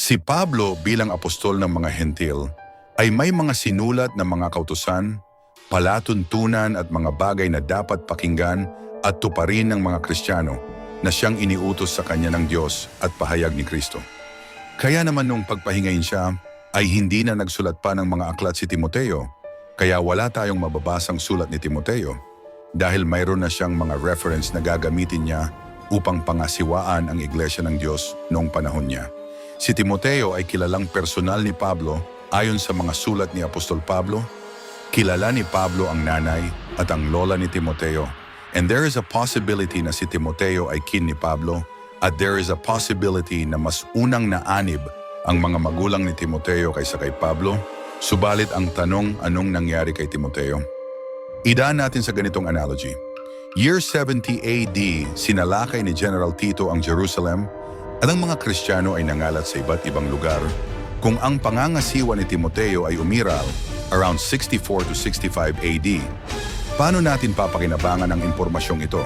Si Pablo bilang apostol ng mga Hentil ay may mga sinulat na mga kautusan, palatuntunan at mga bagay na dapat pakinggan at tuparin ng mga Kristiyano na siyang iniutos sa kanya ng Diyos at pahayag ni Kristo. Kaya naman nung pagpahingayin siya ay hindi na nagsulat pa ng mga aklat si Timoteo, kaya wala tayong mababasang sulat ni Timoteo dahil mayroon na siyang mga reference na gagamitin niya upang pangasiwaan ang iglesia ng Diyos noong panahon niya. Si Timoteo ay kilalang personal ni Pablo ayon sa mga sulat ni Apostol Pablo. Kilala ni Pablo ang nanay at ang lola ni Timoteo. And there is a possibility na si Timoteo ay kin ni Pablo at there is a possibility na mas unang naanib ang mga magulang ni Timoteo kaysa kay Pablo. Subalit ang tanong, anong nangyari kay Timoteo? Idaan natin sa ganitong analogy. Year 70 AD, sinalakay ni General Tito ang Jerusalem at ang mga Kristiyano ay nangalat sa iba't ibang lugar. Kung ang pangangasiwa ni Timoteo ay umiral around 64 to 65 AD, paano natin papakinabangan ang impormasyong ito?